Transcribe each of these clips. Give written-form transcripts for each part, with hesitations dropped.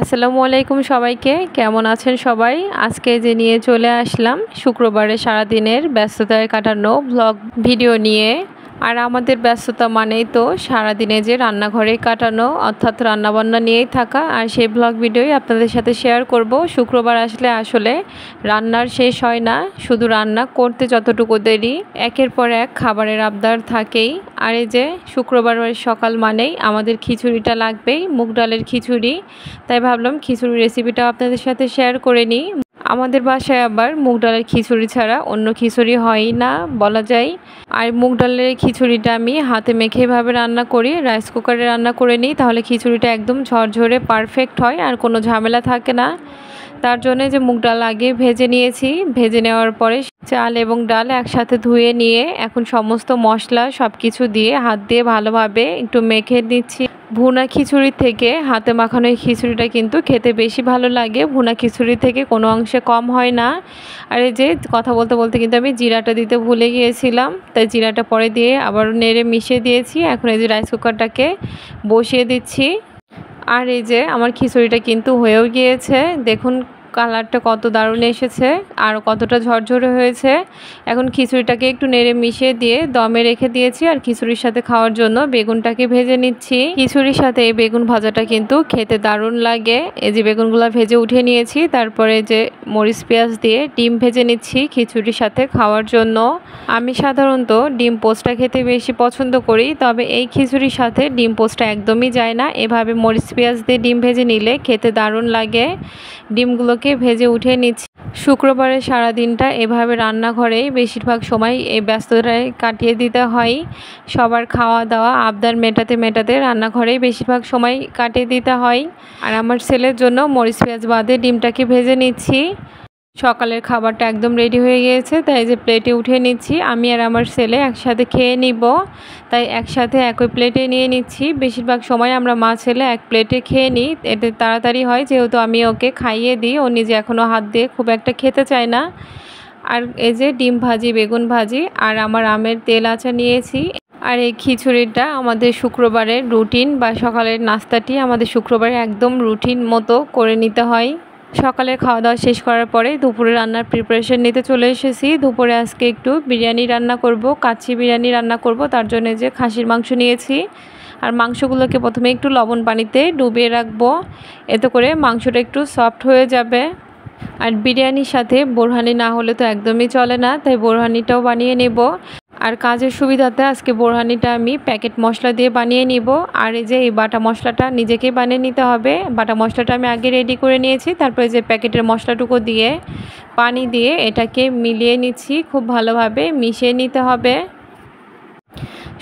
আসসালামু আলাইকুম সবাইকে, কেমন আছেন সবাই? আজকে যে নিয়ে চলে আসলাম শুক্রবারে সারাদিনের ব্যস্ততায় কাটানো ব্লগ ভিডিও নিয়ে। আর আমাদের ব্যস্ততা মানেই তো সারাদিনে যে রান্নাঘরে কাটানো, অর্থাৎ রান্নাবান্না নিয়েই থাকা। আর সেই ব্লগ ভিডিওই আপনাদের সাথে শেয়ার করব। শুক্রবার আসলে রান্নার শেষ হয় না, শুধু রান্না করতে যতটুকু দেরি, একের পর এক খাবারের আবদার থাকেই। আর এই যে শুক্রবারের সকাল মানেই আমাদের খিচুড়িটা লাগবেই, মুগ ডালের খিচুড়ি। তাই ভাবলাম খিচুড়ির রেসিপিটা আপনাদের সাথে শেয়ার করে নিই। আমাদের বাসায় আবার মুগ ডালের খিচুড়ি ছাড়া অন্য খিচুড়ি হয়ই না বলা যায়। আর মুগ ডালের খিচুড়িটা আমি হাতে মেখে এভাবে রান্না করি, রাইস কুকারে রান্না করে নিই, তাহলে খিচুড়িটা একদম ঝরঝরে পারফেক্ট হয় আর কোনো ঝামেলা থাকে না। তার জন্য যে মুগ ডাল আগে ভেজে নিয়েছি, ভেজে নেওয়ার পরে চাল এবং ডাল একসাথে ধুয়ে নিয়ে এখন সমস্ত মশলা সব কিছু দিয়ে হাত দিয়ে ভালোভাবে একটু মেখে নিচ্ছি। ভুনা খিচুড়ি থেকে হাতে মাখানো এই খিচুড়িটা কিন্তু খেতে বেশি ভালো লাগে, ভুনা খিচুড়ি থেকে কোনো অংশে কম হয় না। আর এই যে কথা বলতে বলতে কিন্তু আমি জিরাটা দিতে ভুলে গিয়েছিলাম, তাই জিরাটা পরে দিয়ে আবার নেড়ে মিশিয়ে দিয়েছি। এখন এই যে রাইস কুকারটাকে বসিয়ে দিচ্ছি। আর এই যে আমার খিচুড়িটা কিন্তু হয়েও গিয়েছে, দেখুন কালারটা কত দারুণ এসেছে আর কতটা ঝরঝরে হয়েছে। এখন খিচুড়িটাকে একটু নেড়ে মিশিয়ে দিয়ে দমে রেখে দিয়েছি। আর খিচুড়ির সাথে খাওয়ার জন্য বেগুনটাকে ভেজে নিচ্ছি। খিচুড়ির সাথে এই বেগুন ভাজাটা কিন্তু খেতে দারুণ লাগে। এই যে বেগুনগুলো ভেজে উঠে নিয়েছি, তারপরে যে মরিচ পেঁয়াজ দিয়ে ডিম ভেজে নিচ্ছি খিচুড়ির সাথে খাওয়ার জন্য। আমি সাধারণত ডিম পোস্টটা খেতে বেশি পছন্দ করি, তবে এই খিচুড়ির সাথে ডিম পোস্টটা একদমই যায় না। এভাবে মরিচ পেঁয়াজ দিয়ে ডিম ভেজে নিলে খেতে দারুণ লাগে। ডিমগুলোকে ভেজে উঠে নিচ্ছি। শুক্রবারের সারাদিনটা এভাবে রান্নাঘরেই বেশিরভাগ সময় এই ব্যস্ততায় কাটিয়ে দিতে হয়। সবার খাওয়া দাওয়া আবদার মেটাতে রান্নাঘরেই বেশিরভাগ সময় কাটিয়ে দিতে হয়। আর আমার ছেলের জন্য মরিচ পেঁয়াজ বাদে ডিমটাকে ভেজে নিচ্ছি। সকালের খাবারটা একদম রেডি হয়ে গিয়েছে, তাই যে প্লেটে উঠিয়ে নিচ্ছি। আমি আর আমার ছেলে একসাথে খেয়ে নিব, তাই একসাথে একই প্লেটে নিয়ে নিচ্ছি। বেশিরভাগ সময় আমরা মা ছেলে এক প্লেটে খেয়ে নিই, এতে তাড়াতাড়ি হয়, যেহেতু আমি ওকে খাইয়ে দিই, ও নিজে এখনও হাত দিয়ে খুব একটা খেতে চায় না। আর এই যে ডিম ভাজি, বেগুন ভাজি আর আমার আমের তেল আচার নিয়েছি। আর এই খিচুড়িটা আমাদের শুক্রবারের রুটিন বা সকালের নাস্তাটি আমাদের শুক্রবারে একদম রুটিন মতো করে নিতে হয়। সকালে খাওয়া দাওয়া শেষ করার পরে দুপুরে রান্নার প্রিপারেশন নিতে চলে এসেছি। দুপুরে আজকে একটু বিরিয়ানি রান্না করব, কাচ্চি বিরিয়ানি রান্না করব। তার জন্য যে খাসির মাংস নিয়েছি, আর মাংসগুলোকে প্রথমে একটু লবণ পানিতে ডুবিয়ে রাখবো, এতে করে মাংসটা একটু সফট হয়ে যাবে। আর বিরিয়ানির সাথে বোরহানি না হলে তো একদমই চলে না, তাই বোরহানিটাও বানিয়ে নেব। আর কাজের সুবিধাতে আজকে বোরহানিটা আমি প্যাকেট মশলা দিয়ে বানিয়ে নিব। আর এই যে এই বাটা মশলাটা নিজেকেই বানিয়ে নিতে হবে। বাটা মশলাটা আমি আগে রেডি করে নিয়েছি, তারপরে যে প্যাকেটের মশলাটুকু দিয়ে পানি দিয়ে এটাকে মিলিয়ে নিচ্ছি, খুব ভালোভাবে মিশিয়ে নিতে হবে।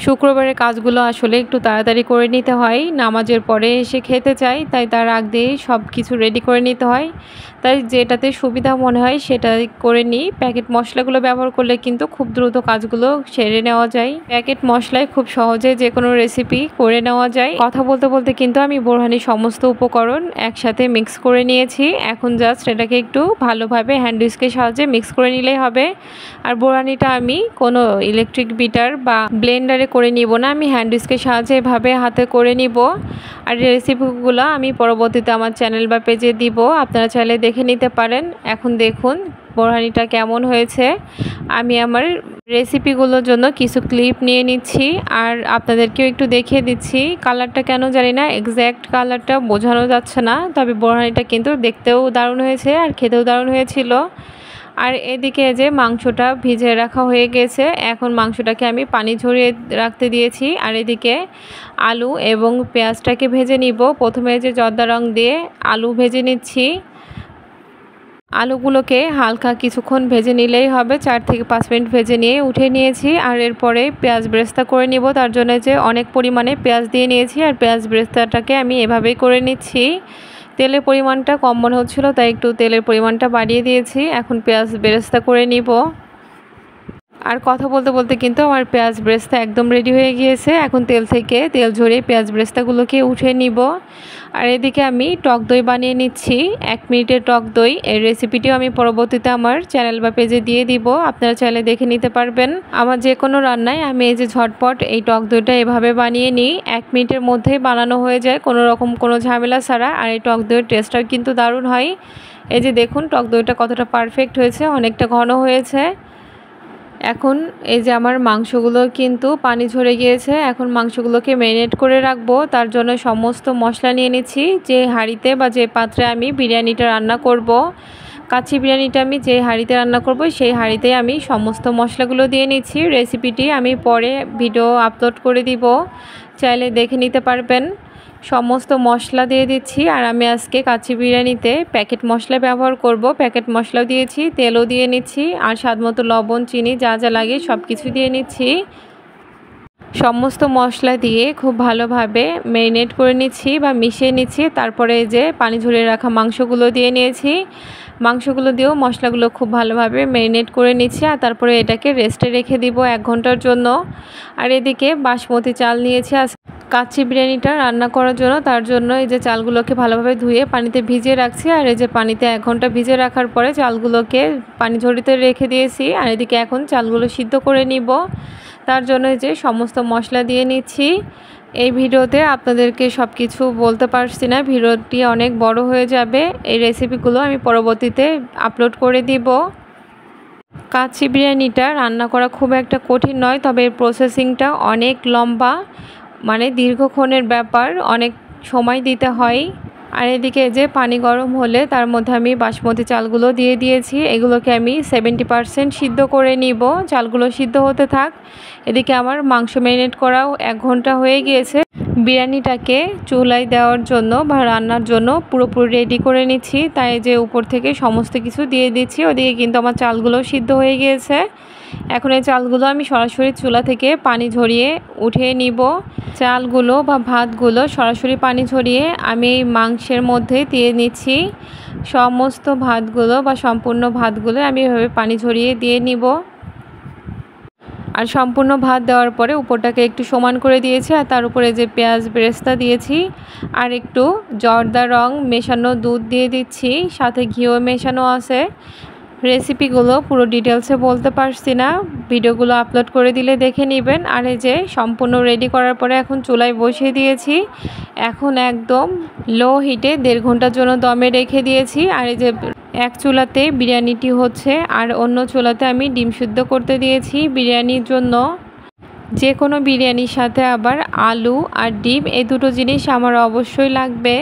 শুক্রবারের কাজগুলো আসলে একটু তাড়াতাড়ি করে নিতে হয়, নামাজের পরে এসে খেতে চাই, তাই তার আগ দিয়েই সব কিছু রেডি করে নিতে হয়। তাই যেটাতে সুবিধা মনে হয় সেটাই করে নিই। প্যাকেট মশলাগুলো ব্যবহার করলে কিন্তু খুব দ্রুত কাজগুলো সেরে নেওয়া যায়। প্যাকেট মশলায় খুব সহজে যে কোনো রেসিপি করে নেওয়া যায়। কথা বলতে বলতে কিন্তু আমি বোরহানির সমস্ত উপকরণ একসাথে মিক্স করে নিয়েছি। এখন জাস্ট এটাকে একটু ভালোভাবে হ্যান্ড হুইস্কের সাহায্যে মিক্স করে নিলেই হবে। আর বোরহানিটা আমি কোনো ইলেকট্রিক বিটার বা ব্লেন্ডারে করে নিব না, আমি হ্যান্ড হুইস্কের সাহায্যে এভাবে হাতে করে নিব। আর রেসিপিগুলো আমি পরবর্তীতে আমার চ্যানেল বা পেজে দিব, আপনারা চাইলে দেখে নিতে পারেন। এখন দেখুন বোরহানিটা কেমন হয়েছে। আমি আমার রেসিপিগুলোর জন্য কিছু ক্লিপ নিয়ে নিচ্ছি আর আপনাদেরকেও একটু দেখিয়ে দিচ্ছি। কালারটা কেন জানি না, এক্স্যাক্ট কালারটা বোঝানো যাচ্ছে না, তবে বোরহানিটা কিন্তু দেখতেও দারুণ হয়েছে আর খেতেও দারুণ হয়েছিল। আর এদিকে যে মাংসটা ভিজে রাখা হয়ে গেছে, এখন মাংসটাকে আমি পানি ঝরিয়ে রাখতে দিয়েছি। আর এদিকে আলু এবং পেঁয়াজটাকে ভেজে নিব। প্রথমে যে জর্দা রং দিয়ে আলু ভেজে নিচ্ছি। আলুগুলোকে হালকা কিছুক্ষণ ভেজে নিলেই হবে, 4 থেকে 5 মিনিট ভেজে নিয়ে উঠে নিয়েছি। আর এরপরে পেঁয়াজ বেরেস্তা করে নিব, তার জন্য যে অনেক পরিমাণে পেঁয়াজ দিয়ে নিয়েছি। আর পেঁয়াজ বেরেস্তাটাকে আমি এভাবেই করে নিচ্ছি। তেলের পরিমাণটা কম মনে হচ্ছিলো, তাই একটু তেলের পরিমাণটা বাড়িয়ে দিয়েছি। এখন পেঁয়াজ বেরেস্তা করে নিব। আর কথা বলতে বলতে কিন্তু আমার পেঁয়াজ ব্রেস্তা একদম রেডি হয়ে গিয়েছে। এখন তেল থেকে তেল ঝরিয়ে পেঁয়াজ ব্রেস্তাগুলোকে উঠিয়ে নিব। আর এদিকে আমি টক দই বানিয়ে নিচ্ছি, 1 মিনিটের টক দই। এই রেসিপিটিও আমি পরবর্তীতে আমার চ্যানেল বা পেজে দিয়ে দিব, আপনারা চাইলে দেখে নিতে পারবেন। আমার যে কোনো রান্নায় আমি এই যে ঝটপট এই টক দইটা এভাবে বানিয়ে নিই, 1 মিনিটের মধ্যেই বানানো হয়ে যায় কোনো রকম কোনো ঝামেলা ছাড়া। আর এই টক দইয়ের টেস্টটাও কিন্তু দারুণ হয়। এই যে দেখুন টক দইটা কতটা পারফেক্ট হয়েছে, অনেকটা ঘন হয়েছে। এখন এই যে আমার মাংসগুলো কিন্তু পানি ঝরে গিয়েছে। এখন মাংসগুলোকে ম্যারিনেট করে রাখবো, তার জন্য সমস্ত মশলা নিয়ে নিচ্ছি। যে হাঁড়িতে বা যে পাত্রে আমি বিরিয়ানিটা রান্না করব, কাচ্চি বিরিয়ানিটা আমি যে হাঁড়িতে রান্না করব সেই হাঁড়িতে আমি সমস্ত মশলাগুলো দিয়ে নিচ্ছি। রেসিপিটি আমি পরে ভিডিও আপলোড করে দিব, চাইলে দেখে নিতে পারবেন। সমস্ত মশলা দিয়ে দিচ্ছি। আর আমি আজকে কাচ্চি বিরিয়ানিতে প্যাকেট মশলা ব্যবহার করব, প্যাকেট মশলাও দিয়েছি, তেলও দিয়ে নিচ্ছি, আর স্বাদমতো লবণ চিনি যা যা লাগে সব কিছু দিয়ে নিচ্ছি। সমস্ত মশলা দিয়ে খুব ভালোভাবে ম্যারিনেট করে নিচ্ছি বা মিশিয়ে নিচ্ছি। তারপরে এই যে পানি ঝরিয়ে রাখা মাংসগুলো দিয়ে নিয়েছি, মাংসগুলো দিয়েও মশলাগুলো খুব ভালোভাবে ম্যারিনেট করে নিচ্ছি। আর তারপরে এটাকে রেস্টে রেখে দিব 1 ঘন্টার জন্য। আর এদিকে বাসমতি চাল নিয়েছি আজ কাচ্চি বিরিয়ানিটা রান্না করার জন্য, তার জন্য এই যে চালগুলোকে ভালোভাবে ধুয়ে পানিতে ভিজিয়ে রাখছি। আর এই যে পানিতে 1 ঘন্টা ভিজিয়ে রাখার পরে চালগুলোকে পানি ঝরিতে রেখে দিয়েছি। আর এদিকে এখন চালগুলো সিদ্ধ করে নিব, তার জন্য যে সমস্ত মশলা দিয়ে নিচ্ছি। এই ভিডিওতে আপনাদেরকে সব কিছু বলতে পারছি না, ভিডিওটি অনেক বড় হয়ে যাবে। এই রেসিপিগুলো আমি পরবর্তীতে আপলোড করে দিব। কাচ্চি বিরিয়ানিটা রান্না করা খুব একটা কঠিন নয়, তবে এর প্রসেসিংটা অনেক লম্বা, মানে দীর্ঘক্ষণের ব্যাপার, অনেক সময় দিতে হয়। আর এদিকে যে পানি গরম হলে তার মধ্যে আমি বাসমতি চালগুলো দিয়ে দিয়েছি, এগুলোকে আমি 70% সিদ্ধ করে নিব। চালগুলো সিদ্ধ হতে থাক। এদিকে আমার মাংস ম্যারিনেট করাও 1 ঘন্টা হয়ে গিয়েছে। বিরিয়ানিটাকে চুলায় দেওয়ার জন্য বা রান্নার জন্য পুরোপুরি রেডি করে নিচ্ছি, তাই যে উপর থেকে সমস্ত কিছু দিয়ে দিচ্ছি। ওদিকে কিন্তু আমার চালগুলো সিদ্ধ হয়ে গিয়েছে। এখন এই চালগুলো আমি সরাসরি চুলা থেকে পানি ঝরিয়ে উঠিয়ে নিব। চালগুলো বা ভাতগুলো সরাসরি পানি ঝরিয়ে আমি এই মাংসের মধ্যে দিয়ে নিচ্ছি। সমস্ত ভাতগুলো বা সম্পূর্ণ ভাতগুলো আমি এভাবে পানি ঝরিয়ে দিয়ে নিব। আর সম্পূর্ণ ভাত দেওয়ার পরে উপরটাকে একটু সমান করে দিয়েছি, আর তার উপরে যে পেঁয়াজ বেরেস্তা দিয়েছি, আর একটু জর্দা রং মেশানো দুধ দিয়ে দিচ্ছি, সাথে ঘিও মেশানো আছে। রেসিপিগুলো পুরো ডিটেলসে বলতে পারছি না, ভিডিওগুলো আপলোড করে দিলে দেখে নেবেন। আর এই যে সম্পূর্ণ রেডি করার পরে এখন চুলায় বসিয়ে দিয়েছি। এখন একদম লো হিটে 1.5 ঘন্টার জন্য দমে রেখে দিয়েছি। আর এই যে এক চুলাতে বিরিয়ানিটি হচ্ছে, আর অন্য চুলাতে আমি ডিম সিদ্ধ করতে দিয়েছি বিরিয়ানির জন্য। যে কোনো বিরিয়ানির সাথে আবার আলু আর ডিম এই দুটো জিনিস আমার অবশ্যই লাগবে।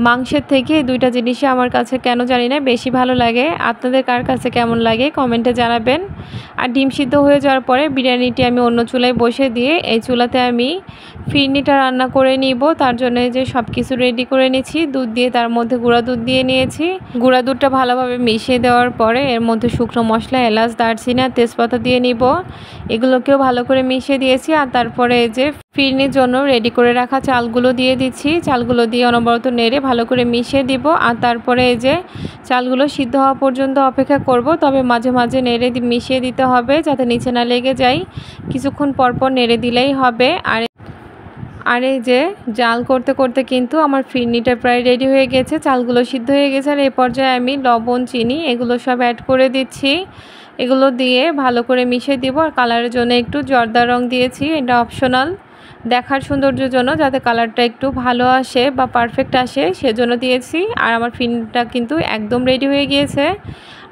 মাংসের থেকে এই দুইটা জিনিসই আমার কাছে কেন জানি না বেশি ভালো লাগে। আপনাদের কার কাছে কেমন লাগে কমেন্টে জানাবেন। আর ডিম সিদ্ধ হয়ে যাওয়ার পরে বিরিয়ানিটি আমি অন্য চুলায় বসে দিয়ে এই চুলাতে আমি ফিরনিটা রান্না করে নিব। তার জন্য যে সব কিছু রেডি করে নিয়েছি, দুধ দিয়ে তার মধ্যে গুঁড়া দুধ দিয়ে নিয়েছি। গুঁড়া দুধটা ভালোভাবে মিশিয়ে দেওয়ার পরে এর মধ্যে শুকনো মশলা, এলাচ, দারচিনি আর তেজপাতা দিয়ে নিব। এগুলোকেও ভালো করে মিশিয়ে দিয়েছি। আর তারপরে এই যে ফিরনির জন্য রেডি করে রাখা চালগুলো দিয়ে দিচ্ছি। চালগুলো দিয়ে অনবরত নেড়ে ভালো করে মিশিয়ে দিব। আর তারপরে এই যে চালগুলো সিদ্ধ হওয়া পর্যন্ত অপেক্ষা করব, তবে মাঝে মাঝে নেড়ে মিশিয়ে দিতে হবে যাতে নিচে না লেগে যায়। কিছুক্ষণ পরপর নেড়ে দিলেই হবে। আর এই যে জাল করতে করতে কিন্তু আমার ফিরনিটা প্রায় রেডি হয়ে গেছে, চালগুলো সিদ্ধ হয়ে গেছে। আর এই পর্যায়ে আমি লবণ, চিনি এগুলো সব অ্যাড করে দিচ্ছি। এগুলো দিয়ে ভালো করে মিশিয়ে দিব। আর কালারের জন্য একটু জর্দা রং দিয়েছি, এটা অপশনাল, দেখার সৌন্দর্যের জন্য, যাতে কালারটা একটু ভালো আসে বা পারফেক্ট আসে সেজন্য দিয়েছি। আর আমার ফিরনিটা কিন্তু একদম রেডি হয়ে গিয়েছে।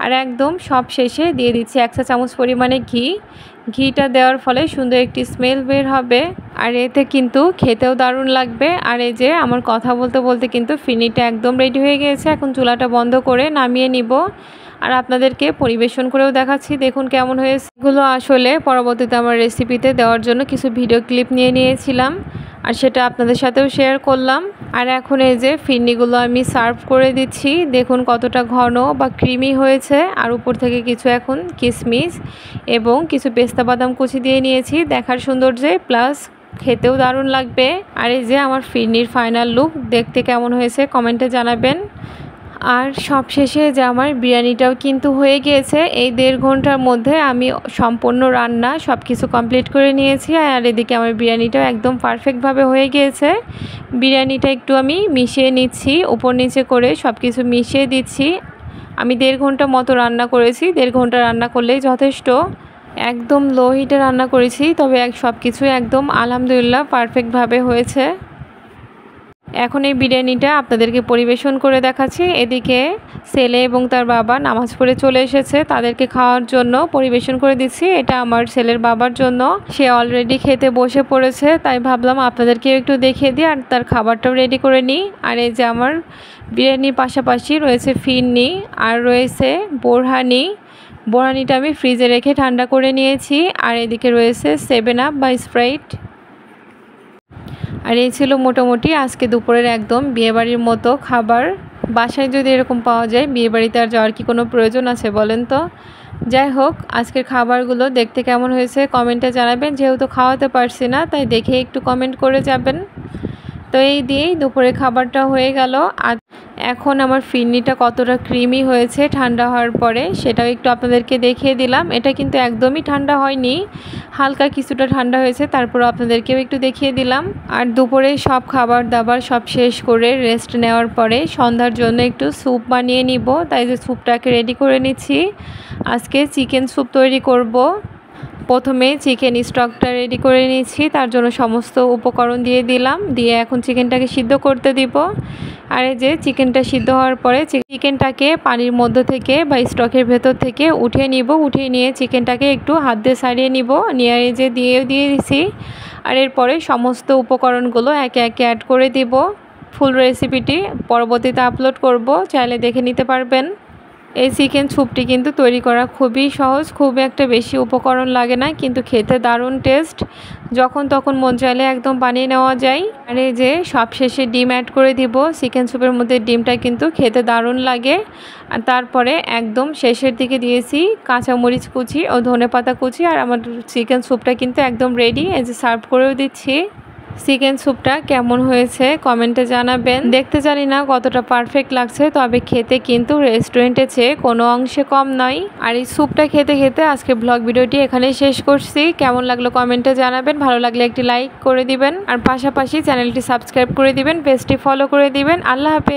আর একদম সব শেষে দিয়ে দিচ্ছি 1 চা চামচ পরিমাণে ঘি। ঘিটা দেওয়ার ফলে সুন্দর একটি স্মেল বের হবে, আর এতে কিন্তু খেতেও দারুণ লাগবে। আর এই যে আমার কথা বলতে বলতে কিন্তু ফিরনিটা একদম রেডি হয়ে গিয়েছে। এখন চুলাটা বন্ধ করে নামিয়ে নিব। আর আপনাদেরকে পরিবেশন করেও দেখাচ্ছি, দেখুন কেমন হয়েছে। এগুলো আসলে পরবর্তীতে আমার রেসিপিতে দেওয়ার জন্য কিছু ভিডিও ক্লিপ নিয়ে নিয়েছিলাম, আর সেটা আপনাদের সাথেও শেয়ার করলাম। আর এখন এই যে ফিরনিগুলো আমি সার্ভ করে দিচ্ছি, দেখুন কতটা ঘন বা ক্রিমি হয়েছে। আর উপর থেকে কিছু এখন কিশমিশ এবং কিছু পেস্তা বাদাম কুচি দিয়ে নিয়েছি, দেখার সৌন্দর্যে প্লাস খেতেও দারুণ লাগবে। আর এই যে আমার ফিরনির ফাইনাল লুক দেখতে কেমন হয়েছে কমেন্টে জানাবেন। আর সবশেষে যে আমার বিরিয়ানিটাও কিন্তু হয়ে গিয়েছে। এই 1.5 ঘন্টার মধ্যে আমি সম্পূর্ণ রান্না সব কিছু কমপ্লিট করে নিয়েছি। আর এদিকে আমার বিরিয়ানিটাও একদম পারফেক্টভাবে হয়ে গিয়েছে। বিরিয়ানিটা একটু আমি মিশিয়ে নিচ্ছি, উপর নিচে করে সব কিছু মিশিয়ে দিচ্ছি। আমি 1.5 ঘন্টা মতো রান্না করেছি। 1.5 ঘন্টা রান্না করলেই যথেষ্ট। একদম লো হিটে রান্না করেছি, তবে সব কিছুই একদম আলহামদুলিল্লাহ পারফেক্টভাবে হয়েছে। এখন এই বিরিয়ানিটা আপনাদেরকে পরিবেশন করে দেখাচ্ছি। এদিকে ছেলে এবং তার বাবা নামাজ পড়ে চলে এসেছে, তাদেরকে খাওয়ার জন্য পরিবেশন করে দিচ্ছি। এটা আমার ছেলের বাবার জন্য, সে অলরেডি খেতে বসে পড়েছে, তাই ভাবলাম আপনাদেরকেও একটু দেখিয়ে দিই আর তার খাবারটাও রেডি করে নিই। আর এই যে আমার বিরিয়ানির পাশাপাশি রয়েছে ফিরনি আর রয়েছে বোরহানি। বোরহানিটা আমি ফ্রিজে রেখে ঠান্ডা করে নিয়েছি। আর এদিকে রয়েছে 7 আপ বা স্প্রাইট। আর এই ছিল মোটামুটি আজকে দুপুরের একদম বিয়েবাড়ির মতো খাবার। বাসায় যদি এরকম পাওয়া যায়, বিয়েবাড়িতে আর যাওয়ার কি কোনো প্রয়োজন আছে বলেন তো? যাই হোক, আজকের খাবারগুলো দেখতে কেমন হয়েছে কমেন্টে জানাবেন। যেহেতু খাওয়াতে পারছি না, তাই দেখে একটু কমেন্ট করে যাবেন। তো এই দিয়েই দুপুরের খাবারটা হয়ে গেল। আর এখন আমার ফিরনিটা কতটা ক্রিমি হয়েছে ঠান্ডা হওয়ার পরে, সেটাও একটু আপনাদেরকে দেখিয়ে দিলাম। এটা কিন্তু একদমই ঠান্ডা হয়নি, হালকা কিছুটা ঠান্ডা হয়েছে, তারপর আপনাদেরকেও একটু দেখিয়ে দিলাম। আর দুপুরে সব খাবার দাবার সব শেষ করে রেস্ট নেওয়ার পরে সন্ধ্যার জন্য একটু স্যুপ বানিয়ে নিব, তাই যে স্যুপটাকে রেডি করে নিচ্ছি। আজকে চিকেন স্যুপ তৈরি করব। প্রথমে চিকেন স্টকটা রেডি করে নিয়েছি, তার জন্য সমস্ত উপকরণ দিয়ে দিলাম, দিয়ে এখন চিকেনটাকে সিদ্ধ করতে দিব। আর এই যে চিকেনটা সিদ্ধ হওয়ার পরে চিকেনটাকে পানির মধ্যে থেকে বা স্টকের ভেতর থেকে উঠিয়ে নিব। উঠিয়ে নিয়ে চিকেনটাকে একটু হাত দিয়ে ছাড়িয়ে নিব, নিয়ে এই যে দিয়ে দিয়েছি। আর এরপরে সমস্ত উপকরণগুলো একে একে অ্যাড করে দিব। ফুল রেসিপিটি পরবর্তীতে আপলোড করব, চাইলে দেখে নিতে পারবেন। এই চিকেন স্যুপটি কিন্তু তৈরি করা খুবই সহজ, খুব একটা বেশি উপকরণ লাগে না, কিন্তু খেতে দারুণ টেস্ট। যখন তখন মন চাইলে একদম বানিয়ে নেওয়া যায়। আর এই যে সবশেষে ডিম অ্যাড করে দিব। চিকেন স্যুপের মধ্যে ডিমটা কিন্তু খেতে দারুণ লাগে। আর তারপরে একদম শেষের দিকে দিয়েছি কাঁচামরিচ কুচি ও ধনেপাতা কুচি। আর আমার চিকেন স্যুপটা কিন্তু একদম রেডি, এই যে সার্ভ করেও দিচ্ছি। চিকেন স্যুপটা কেমন হয়েছে কমেন্টে জানাবেন। দেখতে জানি না কতটা পারফেক্ট লাগছে, তবে খেতে কিন্তু রেস্টুরেন্টের চেয়ে কোনো অংশে কম নয়। আর এই স্যুপটা খেতে খেতে আজকে ব্লগ ভিডিওটি এখানেই শেষ করছি। কেমন লাগলো কমেন্টে জানাবেন, ভালো লাগলে একটি লাইক করে দিবেন, আর পাশাপাশি চ্যানেলটি সাবস্ক্রাইব করে দিবেন, পেজটি ফলো করে দিবেন। আল্লাহ হাফেজ।